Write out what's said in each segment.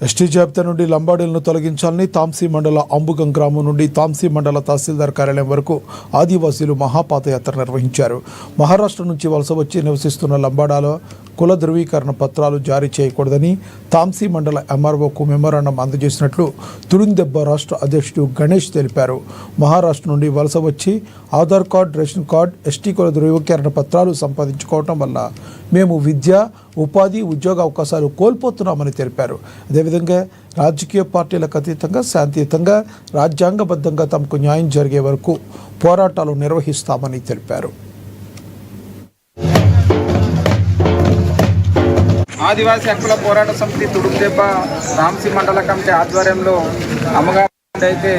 ST జాబితా నుండి లంబాడీలను తొలగించాలని తాంసీ మండల అంబుగం గ్రామం నుండి తాంసీ మండల తహసీల్దార్ కార్యాలయం వరకు ఆదివాసీలు మహాపాదయాత్ర నిర్వహించారు. మహారాష్ట్ర నుంచి వలస వచ్చి నివసిస్తున్న లంబాడాల కుల ధృవీకరణ పత్రాలు జారీ చేయకూడదని తాంసీ మండల ఎంఆర్ఓకు మెమోరాండం అందజేసినట్లు తుడుందెబ్బ రాష్ట్ర అధ్యక్షుడు గణేష్ తెలిపారు. మహారాష్ట్ర నుండి వలస వచ్చి Aadhaar card, ration card, ST కుల ధృవీకరణ పత్రాలు సంపాదించుకోవటం వల్ల మేము విద్య, ఉపాధి, ఉద్యోగ అవకాశాలు కోల్పోతున్నామని తెలిపారు. అదేవిధంగా రాజకీయ పార్టీలకు అతీతంగా శాంతియుతంగా రాజ్యాంగబద్ధంగా తమకు న్యాయం జరిగే వరకు పోరాటాలు నిర్వహిస్తామని తెలిపారు. ఆదివాసీ హక్కుల పోరాట సమితి తుడుందెబ్బ తాంసీ మండల కమిటీ ఆధ్వర్యంలో అమ్మగా అయితే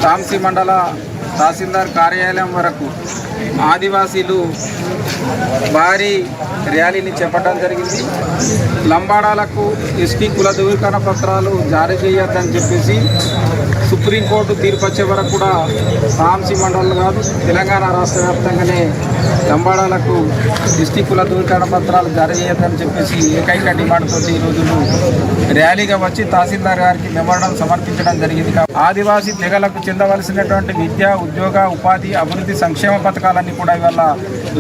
తాంసీ మండల తహసీల్దార్ కార్యాలయం వరకు ఆదివాసీలు భారీ ర్యాలీని చేపట్టడం జరిగింది. లంబాడాలకు ఎస్టీ కుల ధృవీకరణ పత్రాలు జారీ చేయొద్దని చెప్పేసి సుప్రీంకోర్టు తీర్పు వచ్చే వరకు కూడా తాంసీ మండలం కాదు తెలంగాణ రాష్ట్ర వ్యాప్తంగానే లంబాడాలకు ఎస్టీ కుల ధృవీకరణ పత్రాలు జారీ చేయొద్దని చెప్పేసి ఏకైక డిమాండ్తో ఈ రోజులు ర్యాలీగా వచ్చి తహసీల్దార్ గారికి మెమోరాండం సమర్పించడం జరిగింది. ఆదివాసీ తెగలకు చెందవలసినటువంటి విద్య, ఉద్యోగ, ఉపాధి, అభివృద్ధి, సంక్షేమ పథకాలన్నీ కూడా ఇవాళ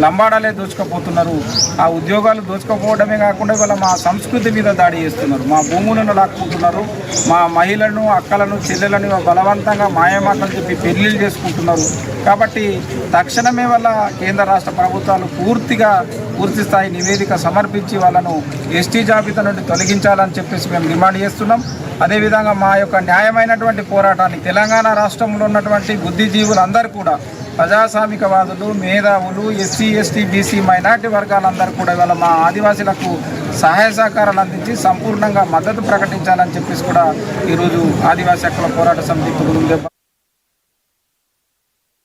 లంబాడాలే దోచుకుపోతున్నారు. ఆ ఉద్యోగాలు దోచుకుపోవడమే కాకుండా ఇవాళ మా సంస్కృతి మీద దాడి చేస్తున్నారు, మా భూములను లాక్కుంటున్నారు, మా మహిళలను, అక్కలను, చెల్లెలను బలవంతంగా మాయమాటలు చెప్పి పెళ్లిళ్ళు చేసుకుంటున్నారు. కాబట్టి తక్షణమే వల్ల కేంద్ర రాష్ట్ర ప్రభుత్వాలు పూర్తి స్థాయి నివేదిక సమర్పించి వాళ్ళను ఎస్టీ జాబితా నుండి తొలగించాలని చెప్పేసి మేము డిమాండ్ చేస్తున్నాం. అదేవిధంగా మా యొక్క న్యాయమైనటువంటి పోరాటాన్ని తెలంగాణ రాష్ట్రంలో ఉన్నటువంటి బుద్ధిజీవులందరూ కూడా, ప్రజాస్వామికవాదులు, మేధావులు, ఎస్సీ, ఎస్టీ, బీసీ, మైనార్టీ వర్గాలందరూ కూడా ఇవాళ మా ఆదివాసీలకు సహాయ సహకారాలు అందించి సంపూర్ణంగా మద్దతు ప్రకటించాలని చెప్పేసి కూడా ఈరోజు ఆదివాసీ హక్కుల పోరాట సమితి